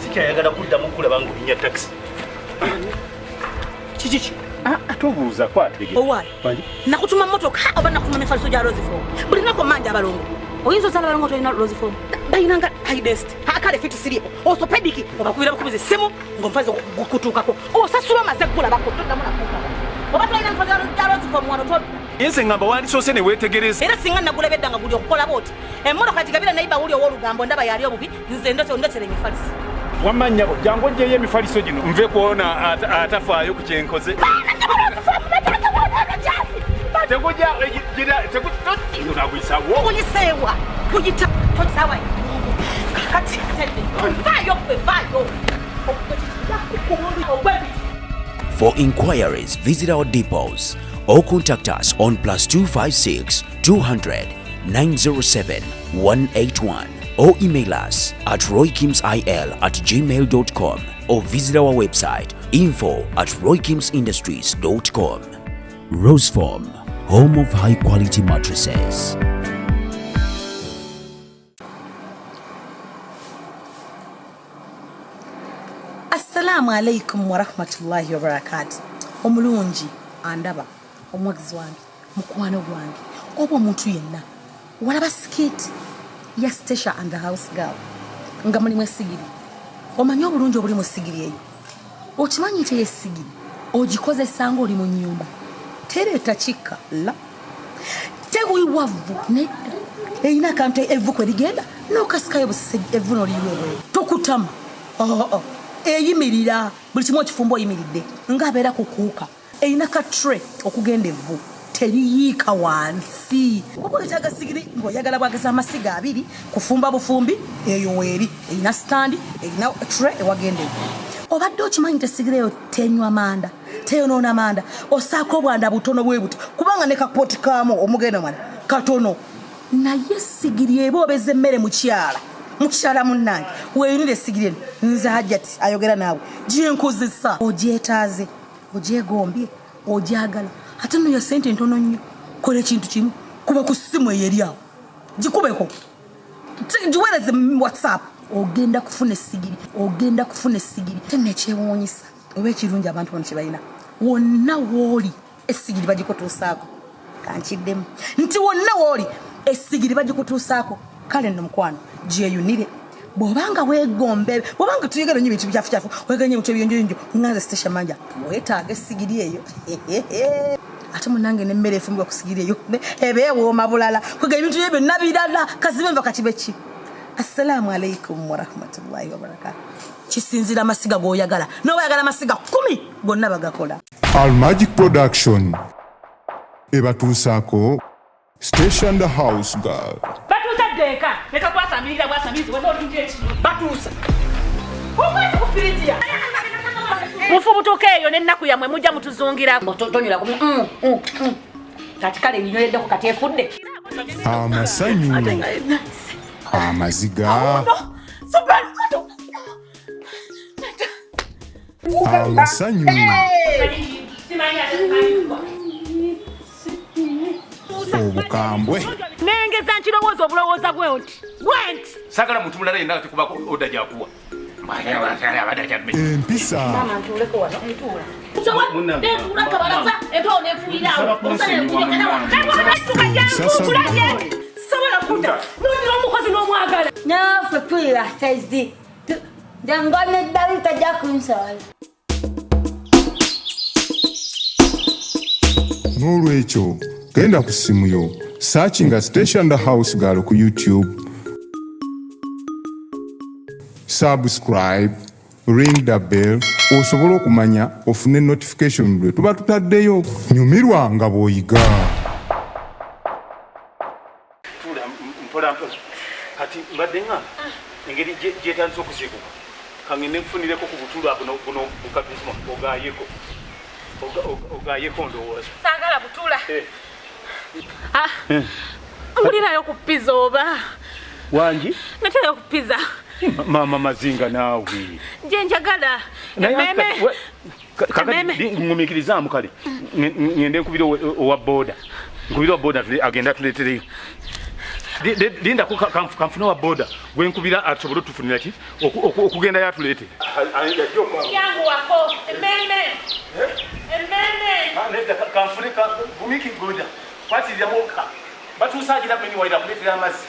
Sika yagala kudda mukula bangu binya taxi. Chichichi. Atobuuza kwatege. Owai. Nakutuma motoka oba nakutuma mifaliso ja Rose form. Buli nako manja balongo. Oyinzo sala balongo toyina Rose form. Bayinanga hidest. Akale fit siripo. Orthopedic obakuira bakubize simu ngomfaze kutukako. Osasula mazegula bakotonda muna kuka. Oba toyina mfaza ja Rose form wano to. Yense ngamba wali sose ne wetegereza. Era singa nagulebedda nga guli okukola boti. Emmotoka kigabira naiba uli owolugambo ndaba yali obubi nze ndotere emifaliso. Wamanya bo jango nje emifaliso gino nve kuona atafaayo ku kyenkoze. Tegoja gira tekutoti unagwisa wo. Kuyisewa. Kuyita tosawa. Kati tende. Vayo. For inquiries, visit our depots or contact us on +256 200 907 181 or email us at roykimsil@gmail.com or visit our website info@roykimsindustries.com. Rose Form, home of high quality mattresses. Assalamu alaikum wa rahmatullahi wa barakatuh. Omulungi andaba omwagizi wange mukwano gwange oba omuntu yenna walaba skit ya Stasha and the House Girl nga mulimu esigiri omanyi obulungi obuli mu sigiri eyo okimanyi te esigiri ogikozesa nga oli mu nnyumba tereeta kikka la tewiwavu nedda eyina akantu evvu kwe ligenda n'okasikayo busise evvu n'oliyiwewe tokutama eyimirira buli kimu okifumba oyimiridde ng'abeera kukuuka eyina ka tray okugenda evvu teriyiika wansi okwetaaga sigiri ng'oyagala bwageza amasiga abiri kufumba bufumbi eyo weeri eyina standi eyina tray ewagenda evvu obadde okimanyi tesigiri eyo tenywa manda teyonoona manda osaako obwanda butono bwe buti kubanga ne kapoti kaamu omugenda mwana katono naye sigiri eba obeza emmere mukyala munnange weeyinira esigiri eno nze Hajjati ayogera naawe gyenkozesa ogyetaaze ogyegombye ogyagala ate nno ya ssente ntono nnyo kola ekintu kimu kuba ku ssimu eyo eri awo gikubeko giweereze WhatsApp ogenda kufuna essigiri tennekyewuunyisa oba ekirungi abantu bano kyebalina wonna wooli essigiri bagikutuusaako kankiddemu nti wonna wooli essigiri bagikutuusaako kale nno mukwano gyeyunire bw'obanga weegombe bw'obanga tuyegera nnyo ebintu bikyafu weeganya ebintu ebiyonjoyonjo nganze Stasha manja weetaaga essigiri eyo ate munange n'emmere efumbibwa ku sigiri eyo eba ewooma bulala kwega ebintu bye byonna birala kazibe nva kati beki. Assalamu alaikum wa rahmatullahi wa barakatuh. Kisinzira amasiga g'oyagala n'oyagala amasiga 10 gonna bagakola. Al Magic Production ebatuusaako Stasha and the House Girl. Batuusa ddeeka leka bwasamiriza wano olungi ekino batuusa okwezi kufiriziya mufubutuka eyo n'ennaku yammwe mujja mutuzungirako tonyula kati kale ebinywereddeko kati efudde Amasanyu amaziga amasanyu obukambwe nengeza nkirowooza obulowooza bwenti sagala muntu mulala yenna tekubako oda gyakuwa empisa naafe tulira saizi jangone ddali tajja kunsala n'olwekyo genda ku ssimu yo searchinga Stasha and the House Girl ku YouTube, subscribe, ring the bell osobola okumanya ofune notification lwe tuba tutaddeyo. Nyumirwa nga bw'oyiga. Mpola kati mbadde nga engeri gyetandise okuzikuka kangende nkufunireko ku butulu buno bukabisima ogayeko ndowooza saagala butula mulirayo ku pizza oba wangi naterayo ku pizza mama mazinga naawe gyenjagala ememe ngumikirizamu kale ngende nkubira owa boda agenda tuletereyo Linda kamfuna wa boda gwenkubira asobole tufunira ki okugenda yatuleete yangu wako ememe kamfune bumiki goja kwatiriza boka batusagira kwenye waida kuleetera amazzi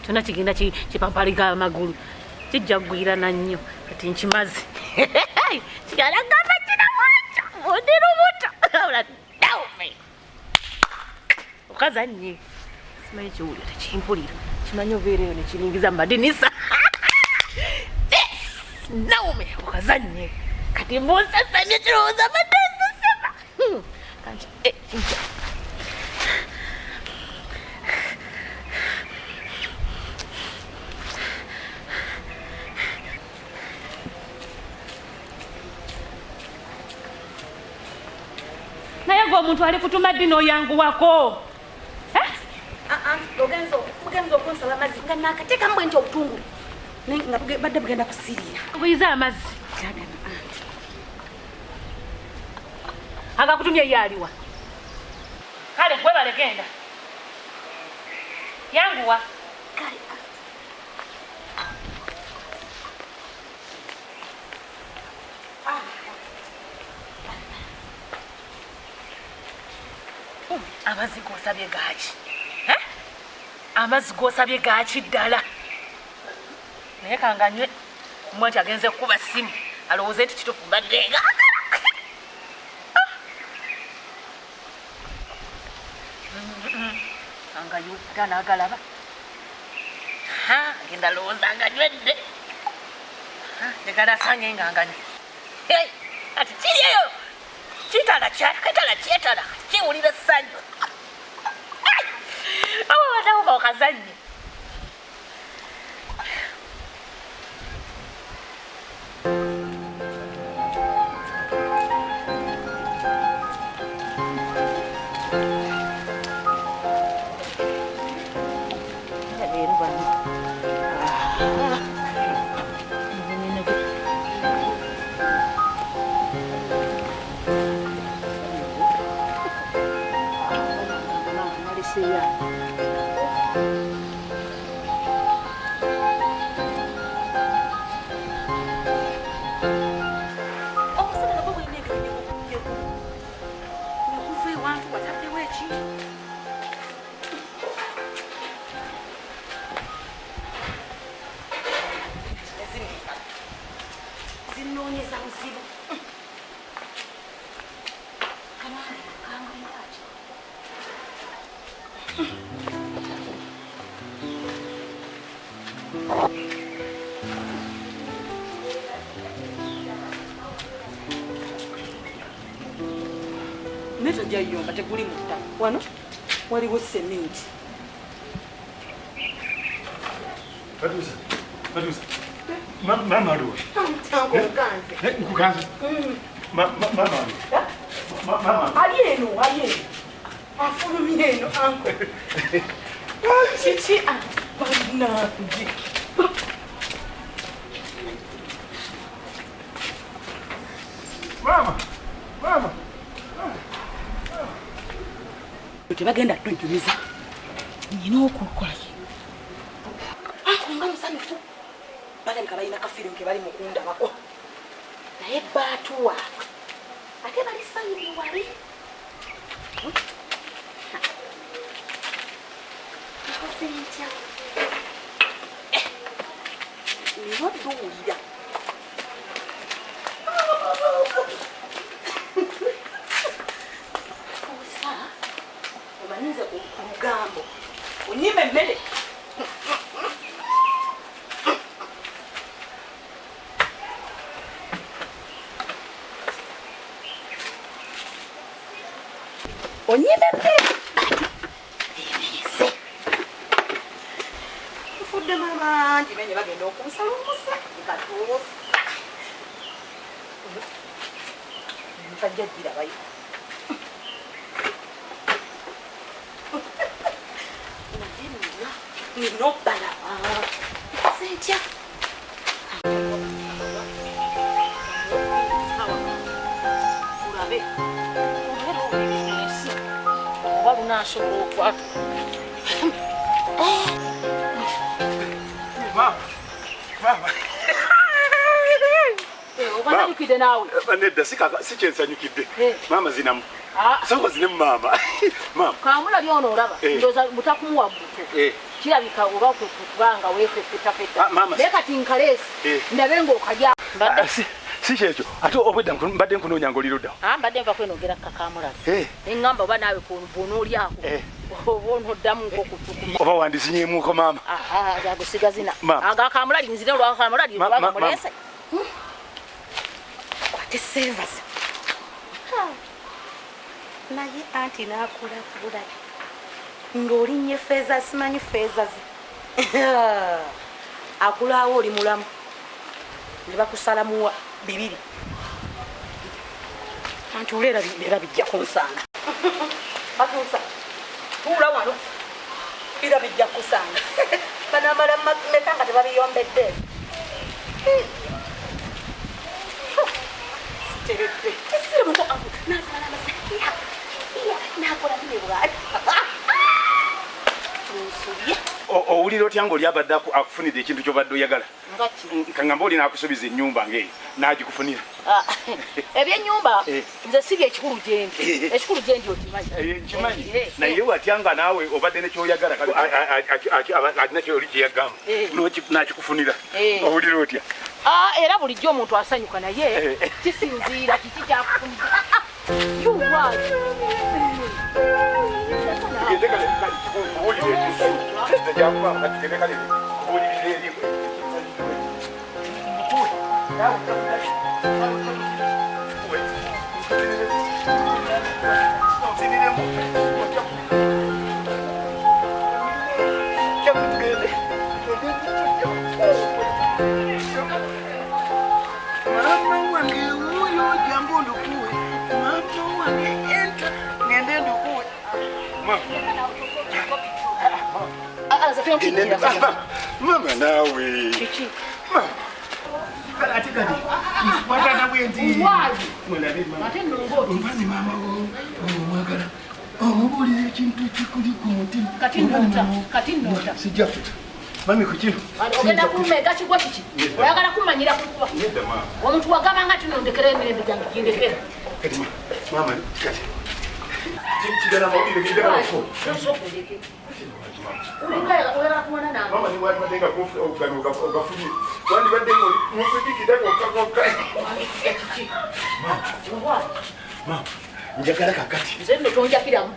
tuna kigenda kipampalika amagulu kijja kugwira na nnyo kati nkimaze kigala gamba kina mwacha odero muta ola daume ukazanye simanyi kiwulira tekimpulira kimanyi obeereyo nekiringiza mbadinisa naume ukazanye kati mbosasanye kirowooza madesesema kanki kinja naye gwe omuntu ali kutuma ddi n'oyangu wako mugenzi okunsaba amazzi nga naakateekamu bwe nti obutungulu nga badde bugenda kusiriira buyiza amazzi agakutumye ye aliwa kale gwebale genda yanguwa amazzi g'osabye gaaki amazzi g'osabye gaaki ddala naye kanganywe mmwe nti agenze kukuba ssimu alowooze nti kitufu mbadde angayuta n'agalaba agenda lowooza anganywedde negalasange nga anganywe ati kiryeyo kitala kyetala kiwulira essanyu abo banawo bakazanye zinoonyeza buzibu neta jayomba teguli mutta wano waliwo seminti Batusa. Mama aliwa. Tango nkanze. Nkukanze. Mama aliwa. Mama. Alieno. Afulumye eno anko. Chichi bananji. Mama. Tebagenda tunjumiza nina okukola Nga musanyufu balabika balina kafiiringi ke bali mu kundabako naye baatuwa ate bali sayiri wali nkoze ntya nina odduwulira osa omanyize ku lugambo onyima emmere onyima emmere tufudde mabangi menye bagenda okunsala omusa nkatuusa nkajja ggirabayo nina obbalaba sentya ulabe obeera obulesi nasobola Mama. obanyukidde naawe Nedda si kyensanyukidde. Mama zinamu. Ah. Soko zinemu mama. Mama. Kamulabye ono olaba ndooza mutakumuwa buto kirabika oba kubanga weefettafetta naye kati nkaleesi ndabe ng'okajya Si kyekyo ate obwedda mbadde nkunoonya ng'oliruddawo. mbadde nva kwenogera kakamulabye neŋŋamba oba naawe bw'onoolyako oba onoddamu nk'okutukuma Oba wandizinyeemuuko mama. agusiga zina Mama. agakamulali nzire olwakamulali kubanga muleese kwate senvaze naye anti naakula bulali ng'olinnye feeza simanyi feeza ze akulaawo oli mulamu ne bakusalamuwa 2 anti oleera bijja kunsanga batuusa tuula wano era bijja kusanga banamala meka nga tebabiyombedde Owulira otya ng'oli abadde akufunidde ekintu ky'obadde oyagala. Kaŋŋamba oli n'akusuubiza ennyumba ng'eyo n'agikufunira. Ebyennyumba nze siri ekikulu gyendi ekikulu gyendi okimanyi Nkimanyi naye watya nga naawe obadde ne kyoyagala alina kyoli kyeyagamba n'akikufunira. Owulira otya? era bulijjo omuntu asanyuka naye kisinziira kiki kyakufunira Mama nawe. Kiki? Ate kati watata bwenzi. Wazi. Mulabe mama. Ate ndongoti. Mpani mama omwagala. Omubulira ekintu ekikuli ku mutima. Kati nnota. Sijja kuta. Mami ku kino. Ogenda kumega kigwa kiki? Oyagala kumanyira kukuba. Nedda mama. Omuntu wagamba nga tinondekera emirembe gyange gindekera. Kati mama kati. Kigala mawulire bidde bafo. Sokundeke. Ulikaya oyagala kumwana nange. Mama ni watu badenga gafunye. Wandi badenga mufidikida kokka. Kiki? Mama. Njagala kakati. Nze nno tonjakiramu.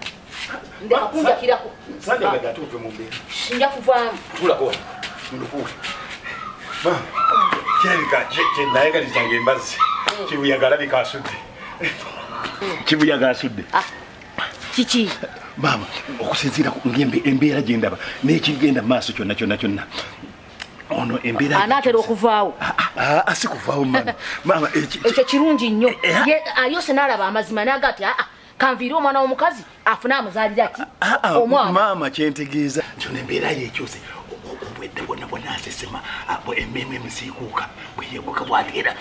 Ndeka kunjakirako. Sanja gata tuve mu mbeera. Sinja kuvaamu. Tulako. Ndukuwe. Mama. Kirabika nayagalizanga embazzi. Kibuyagala bikasudde. Kibuyaga asudde. Kiki? Mama, okusinziira ku embeera gye ndaba n'ekigenda mu maaso kyonna. Ono embeera anaatera okuvaawo. Asikuvaawo mama. Mama ekyo kirungi nnyo. Ayose n'alaba amazima n'aga ati kanviire omwana w'omukazi afune amuzaalira ki omwana. Mama kyentegeeza nti ono embeera ye ekyuse obwedde bwonna asesema emmeeme emusiikuuka bweyeeguka bwateera.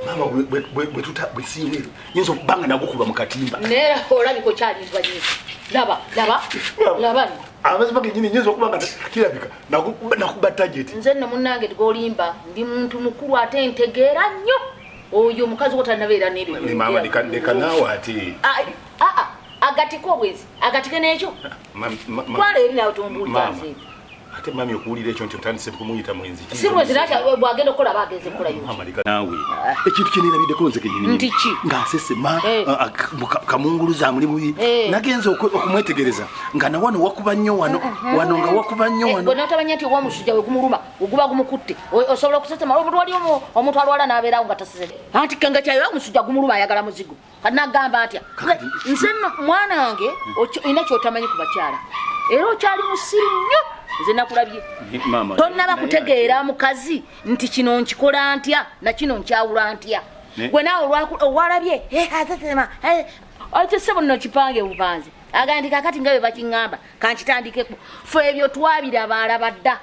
Mama bwe siiwe yinza okubanga nagukuba mu katimba. Naye olabika okyalindwa nyo. Laba. Amazima genyini yinza okubanga kirabika nakuba target. Nze nno munnange golimba ndi muntu mukulu ate ntegeera nnyo. Oyo omukazi wotanabeera n'ebyo. Mama ndeka naawe ate. Agatiko obwezi agatike n'ekyo. Twala eri nawe tombuulira nze. Ate mami okuwulira ekyo nti otandise kumuyita mwenzi. Si mwezi nakya bwagenda okukola bagenze kukola yo. Mama leka naawe. Ekintu kye neerabiddeko nze kenyini. Nti ki? Ng'asesema kamunguluza muli bubi. Nagenze okumwetegereza nga na wano wakuba nnyo wano nga wakuba nnyo wano. Bonna otabanya nti ogw'omusujja we gumuluma oguba gumukutte osobola okusesema omuntu wali omuntu alwala n'abeerawo nga tasesema. Anti kanga kyayo omusujja gumuluma ayagala muzigo. Kati nagamba atya nze nno mwana wange olina kyotamanyi ku bakyala era okyali musiru nnyo. Nze nakulabye tonnaba kutegeera mukazi nti kino nkikola ntya na kino nkyawula ntya. Gwe naawe owalabye asesema ekisebo nno kipange bupanze agandi kakati nga bwe bakiŋŋamba kankitandikeko fe ebyo twabiraba alabadda